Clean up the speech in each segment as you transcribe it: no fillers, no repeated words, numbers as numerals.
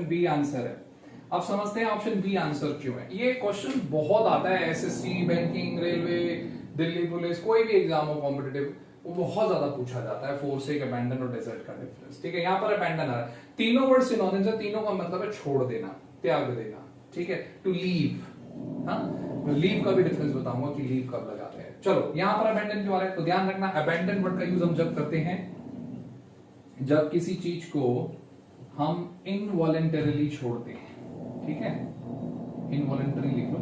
B answer है। अब समझते हैं ऑप्शन बी आंसर क्यों है। ये क्वेश्चन बहुत आता है SSC, banking, railway, Delhi police, कोई भी एग्जाम हो कॉम्पिटेटिव, वो बहुत ज्यादा पूछा जाता है। फोरसेक, अबैंडन और डेजर्ट का डिफरेंस। ठीक है, यहाँ पर अबैंडन आ रहा है, तीनों वर्ड सिनोनिम्स है, तीनों का मतलब है छोड़ देना, त्याग देना। ठीक है, टू लीव। हाँ, लीव का भी डिफरेंस बताऊंगा कि लीव कब लगाते हैं। चलो, यहां पर अबैंडन क्यों आ रहा है तो ध्यान रखना, अबैंडन वर्ड का यूज हम जब करते हैं जब किसी चीज को हम इनवॉलेंटरीली छोड़ते हैं। ठीक है, इनवॉलेंटरी लिख लो।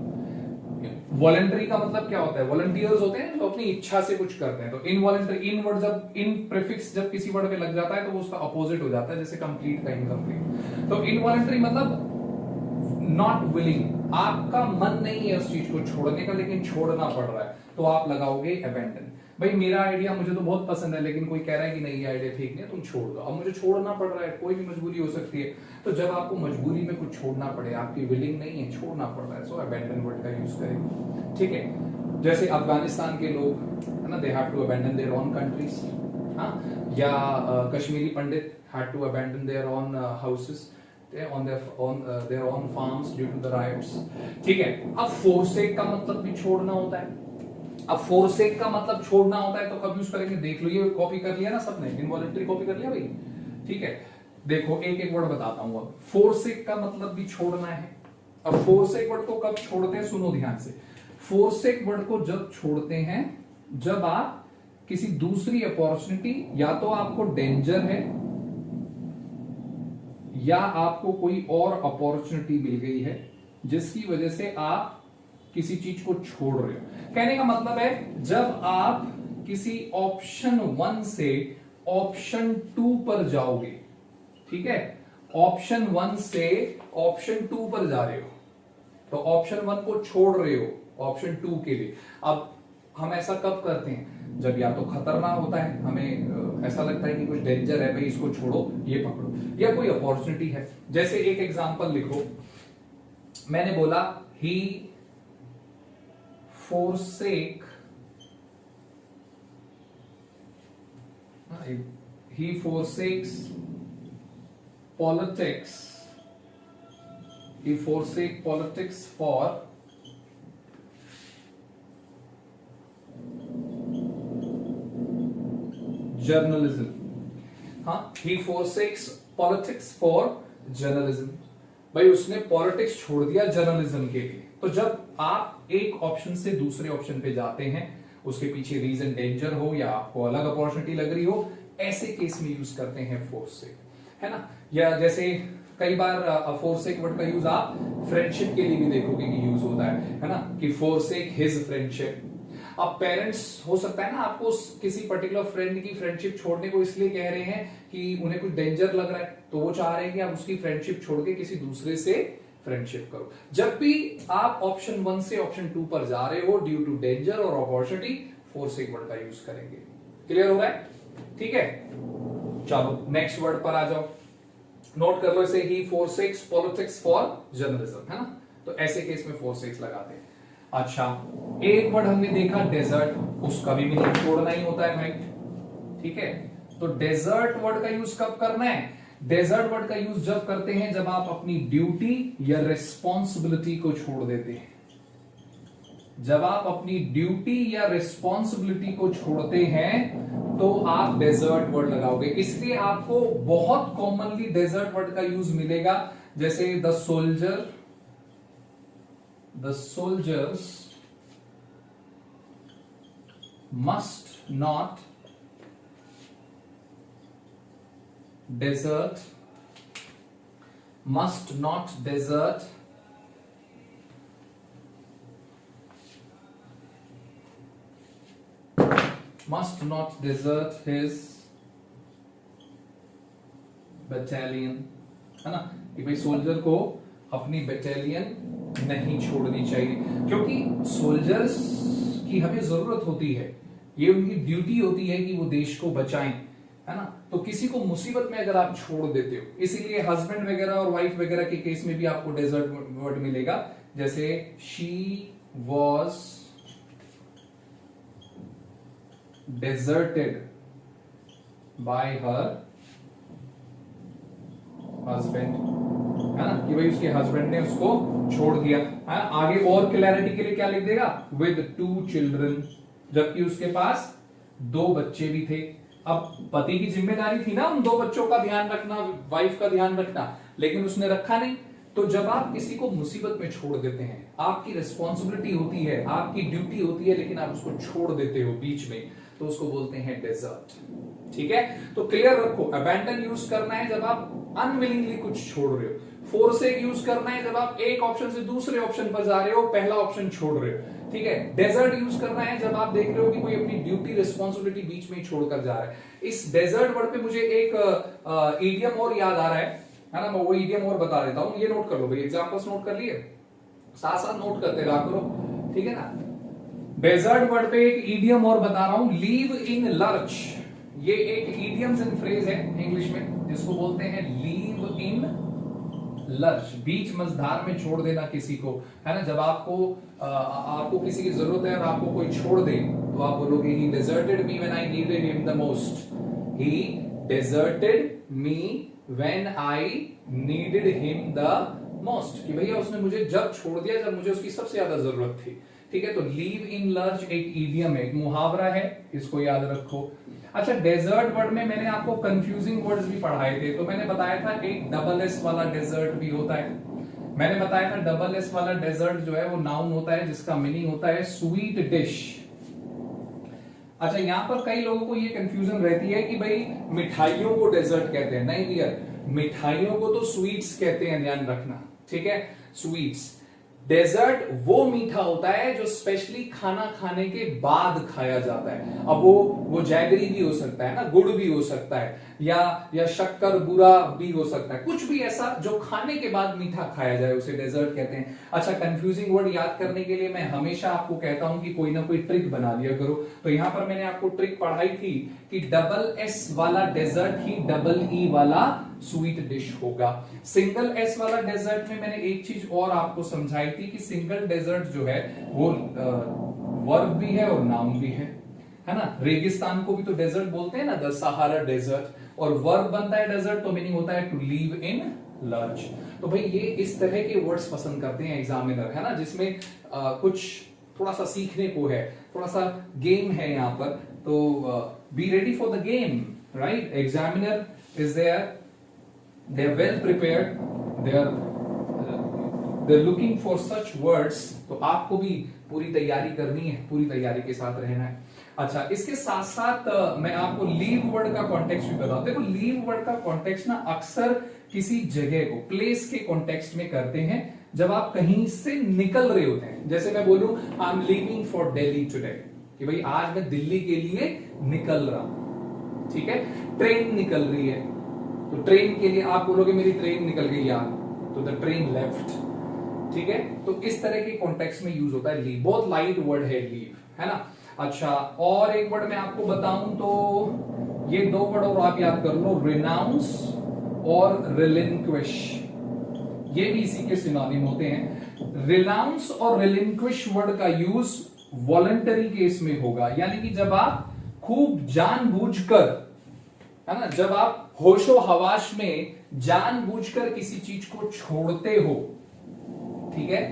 वॉलेंटरी का मतलब क्या होता है, वॉलंटियर्स होते हैं जो अपनी इच्छा से कुछ करते हैं। तो इनवॉलेंटरी, इन वर्ड जब इन प्रीफिक्स जब किसी वर्ड पे लग जाता है तो वो उसका अपोजिट हो जाता है, जैसे कंप्लीट का इनकम्प्लीट। तो इनवॉलेंटरी मतलब नॉट विलिंग, आपका मन नहीं है उस चीज को छोड़ने का लेकिन छोड़ना पड़ रहा है, तो आप लगाओगे अबैंडन। भाई मेरा आइडिया मुझे तो बहुत पसंद है लेकिन कोई कह रहा है कि नहीं ये आइडिया ठीक नहीं है, तुम छोड़ दो। अब मुझे छोड़ना पड़ रहा है, कोई भी मजबूरी हो सकती है, तो जब आपको मजबूरी में कुछ छोड़ना पड़े, आपकी विलिंग नहीं है, छोड़ना पड़ रहा है, सो अबैंडन वर्ड का यूज करें। ठीक है, जैसे अफगानिस्तान के लोग है ना, they have to abandon their own countries. हाँ, या Kashmiri Pandit had to abandon their own houses on their own farms due to the riots। ठीक है, अब forsake का मतलब भी छोड़ना होता है। अब forsake का मतलब छोड़ना होता है तो कब यूज करेंगे, देख लो, ये कॉपी कर लिया ना सबने, इनवॉलंटरी कॉपी कर लिया भाई। ठीक है, देखो एक एक वर्ड बताता हूं। अब forsake का मतलब भी छोड़ना है। अब forsake वर्ड को कब छोड़ते हैं, सुनो ध्यान से। forsake वर्ड को जब छोड़ते हैं जब आप किसी दूसरी अपॉर्चुनिटी, या तो आपको डेंजर है या आपको कोई और अपॉर्चुनिटी मिल गई है जिसकी वजह से आप किसी चीज को छोड़ रहे हो। कहने का मतलब है जब आप किसी ऑप्शन 1 से ऑप्शन 2 पर जाओगे। ठीक है, ऑप्शन 1 से ऑप्शन 2 पर जा रहे हो तो ऑप्शन 1 को छोड़ रहे हो ऑप्शन 2 के लिए। अब हम ऐसा कब करते हैं, जब या तो खतरनाक होता है, हमें ऐसा लगता है कि कुछ डेंजर है, भाई इसको छोड़ो, ये पकड़ो, या कोई अपॉर्चुनिटी है। जैसे एक एग्जांपल लिखो, मैंने बोला ही forsake politics, he forsake politics for journalism. हाँ, he forsakes politics for journalism। भाई उसने पॉलिटिक्स छोड़ दिया जर्नलिज्म के लिए। तो जब आप एक ऑप्शन से दूसरे ऑप्शन पे जाते हैं, उसके पीछे रीजन डेंजर हो या आपको अलग अपॉर्चुनिटी लग रही हो, ऐसे केस में यूज करते हैं forsake, है ना। या जैसे कई बार forsake वर्ड का यूज आप फ्रेंडशिप के लिए भी देखोगे कि यूज होता है ना, कि forsake his friendship। अब पेरेंट्स हो सकता है ना आपको किसी पर्टिकुलर फ्रेंड की फ्रेंडशिप छोड़ने को इसलिए कह रहे हैं कि उन्हें कुछ डेंजर लग रहा है, तो वो चाह रहे हैं कि आप उसकी फ्रेंडशिप छोड़ के किसी दूसरे से फ्रेंडशिप करो। जब भी आप ऑप्शन 1 से ऑप्शन 2 पर जा रहे हो ड्यू टू डेंजर और अपॉर्चुनिटी, forsake वर्ड का यूज करेंगे। क्लियर हो रहा है? ठीक है, चलो नेक्स्ट वर्ड पर आ जाओ। नोट कर लो इसे, ही forsakes politics for journalism, है ना। तो ऐसे केस में forsakes लगाते हैं। अच्छा, एक वर्ड हमने देखा डेजर्ट, उसका भी मीनिंग छोड़ना ही होता है, राइट। ठीक है, तो डेजर्ट वर्ड का यूज कब करना है, डेजर्ट वर्ड का यूज जब करते हैं जब आप अपनी ड्यूटी या रिस्पॉन्सिबिलिटी को छोड़ देते हैं। जब आप अपनी ड्यूटी या रिस्पॉन्सिबिलिटी को छोड़ते हैं तो आप डेजर्ट वर्ड लगाओगे। इसलिए आपको बहुत कॉमनली डेजर्ट वर्ड का यूज मिलेगा, जैसे the soldiers must not desert his battalion, है ना, कि भाई सोल्जर को अपनी बटालियन नहीं छोड़नी चाहिए, क्योंकि सोल्जर्स की हमें जरूरत होती है, ये उनकी ड्यूटी होती है कि वो देश को बचाएं, है ना। तो किसी को मुसीबत में अगर आप छोड़ देते हो, इसीलिए हस्बैंड वगैरह और वाइफ वगैरह के केस में भी आपको डेजर्ट वर्ड मिलेगा, जैसे she was deserted by her husband, है ना, कि भाई उसके हस्बैंड ने उसको छोड़ दिया है। आगे और क्लैरिटी के लिए क्या लिख देगा, विद 2 चिल्ड्रन, जबकि उसके पास 2 बच्चे भी थे। अब पति की जिम्मेदारी थी ना उन 2 बच्चों का ध्यान रखना, वाइफ का ध्यान रखना, लेकिन उसने रखा नहीं। तो जब आप किसी को मुसीबत में छोड़ देते हैं, आपकी रिस्पॉन्सिबिलिटी होती है, आपकी ड्यूटी होती है, लेकिन आप उसको छोड़ देते हो बीच में, तो उसको बोलते हैं डेजर्ट। ठीक है, तो क्लियर रखो, अबैंडन यूज करना है जब आप अनविलिंगली कुछ छोड़ रहे हो, फोर्सेक यूज करना है जब आप एक ऑप्शन से दूसरे ऑप्शन पर जा रहे हो, पहला ऑप्शन छोड़ रहे हो। ठीक है, डेजर्ट यूज करना है जब आप देख रहे हो कि कोई अपनी ड्यूटी रिस्पॉन्सिबिलिटी बीच में छोड़कर जा रहा है। इस डेजर्ट वर्ड पे मुझे एक इडियम और याद आ रहा है ना, मैं वो इडियम और बता देता हूं, ये नोट कर लो भाई, एग्जांपल्स नोट कर लिए, साथ साथ नोट करते रहा करो, ठीक है ना। डेजर्ट वर्ड पे एक इडियम और बता रहा हूं, लीव इन लर्च। ये एक इडियम्स एंड फ्रेज है इंग्लिश में, जिसको बोलते हैं लीव इन लर्च, बीच मझधार में छोड़ देना किसी को, है ना। जब आपको किसी की जरूरत है और आपको कोई छोड़ दे, तो आप बोलोगे he deserted me when I needed him the most, he deserted me when I needed him the most, कि भैया उसने मुझे जब छोड़ दिया जब मुझे उसकी सबसे ज्यादा जरूरत थी। ठीक है, तो लीव इन लर्च एक इडियम है, एक मुहावरा है, इसको याद रखो। अच्छा, डेजर्ट वर्ड में मैंने आपको कंफ्यूजिंग वर्ड्स भी पढ़ाए थे, तो मैंने बताया था एक डबल एस वाला डेजर्ट भी होता है। मैंने बताया था डबल एस वाला डेजर्ट जो है वो नाउन होता है, जिसका मीनिंग होता है स्वीट डिश। अच्छा, यहां पर कई लोगों को ये कंफ्यूजन रहती है कि भाई मिठाइयों को डेजर्ट कहते हैं, नहीं डियर, मिठाइयों को तो स्वीट्स कहते हैं, ध्यान रखना। ठीक है, स्वीट्स। डेजर्ट वो मीठा होता है जो स्पेशली खाना खाने के बाद खाया जाता है। अब वो जैगरी भी हो सकता है ना, गुड़ भी हो सकता है, या शक्कर बुरा भी हो सकता है, कुछ भी ऐसा जो खाने के बाद मीठा खाया जाए उसे डेजर्ट कहते हैं। अच्छा, कंफ्यूजिंग वर्ड याद करने के लिए मैं हमेशा आपको कहता हूं कि कोई ना कोई ट्रिक बना लिया करो। तो यहां पर मैंने आपको ट्रिक पढ़ाई थी कि डबल एस वाला डेजर्ट ही डबल ई वाला स्वीट डिश होगा। सिंगल एस वाला डेजर्ट में मैंने एक चीज और आपको समझाई थी कि सिंगल डेजर्ट जो है वो वर्ब भी है और नाउन भी है ना। रेगिस्तान को भी तो डेजर्ट बोलते हैं ना, द सहारा डेजर्ट, और वर्ब बनता है डेजर्ट, तो मीनिंग होता है टू लीव इन लर्च। तो भाई ये इस तरह के वर्ड्स पसंद करते हैं एग्जामिनर, है ना, जिसमें कुछ थोड़ा सा सीखने को है, थोड़ा सा गेम है यहाँ पर। तो be ready for the game, right. Examiner is there, they are well prepared, they're looking for such words, तो आपको भी पूरी तैयारी करनी है, पूरी तैयारी के साथ रहना है। अच्छा, इसके साथ साथ मैं आपको लीव वर्ड का कॉन्टेक्स्ट भी बताऊं। देखो, लीव वर्ड का कॉन्टेक्स्ट ना अक्सर किसी जगह को, प्लेस के कॉन्टेक्स्ट में करते हैं, जब आप कहीं से निकल रहे होते हैं। जैसे मैं बोलूं I am leaving for Delhi today, कि भाई आज मैं दिल्ली के लिए निकल रहा हूं। ठीक है, ट्रेन निकल रही है, तो ट्रेन के लिए आप बोलोगे मेरी ट्रेन निकल गई यार, तो द ट्रेन लेफ्ट। ठीक है, तो इस तरह के कॉन्टेक्स्ट में यूज होता है लीव, बहुत लाइट वर्ड है लीव, है ना। अच्छा, और एक वर्ड मैं आपको बताऊं तो ये 2 वर्ड और आप याद कर लो, रिनाउंस और रिलिंक्विश, ये भी इसी के सिनोनिम होते हैं। रिनाउंस और रिलिंक्विश वर्ड का यूज वॉलंटरी केस में होगा, यानी कि जब आप खूब जानबूझकर, है ना, जब आप होशो हवाश में जानबूझकर किसी चीज को छोड़ते हो। ठीक है,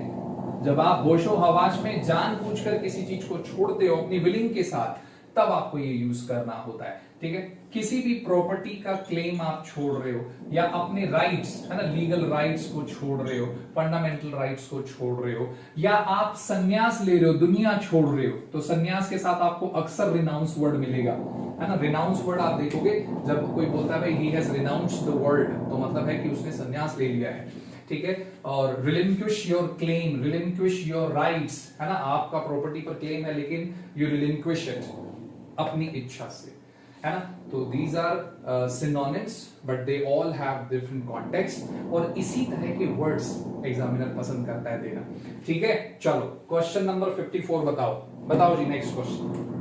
जब आप होशो हवाश में जानबूझकर किसी चीज को छोड़ते हो अपनी विलिंग के साथ, तब आपको ये यूज करना होता है। ठीक है, किसी भी प्रॉपर्टी का क्लेम आप छोड़ रहे हो, या अपने राइट्स, है ना, लीगल राइट्स को छोड़ रहे हो, फंडामेंटल राइट्स को छोड़ रहे हो, या आप संन्यास ले रहे हो, दुनिया छोड़ रहे हो, तो संन्यास के साथ आपको अक्सर रिनाउंस वर्ड मिलेगा, है ना। रिनाउंस वर्ड आप देखोगे जब कोई बोलता है भाई he has renounced the world, तो मतलब है कि उसने संन्यास ले लिया है। ठीक है, और relinquish your claim, relinquish your rights, है ना, आपका प्रॉपर्टी पर क्लेम है लेकिन यू रिलिंक्विश इट अपनी इच्छा से, है ना। तो these are synonyms but they all have different context, और इसी तरह के वर्ड्स एग्जामिनर पसंद करता है देना। ठीक है, चलो क्वेश्चन नंबर 54 बताओ जी, नेक्स्ट क्वेश्चन।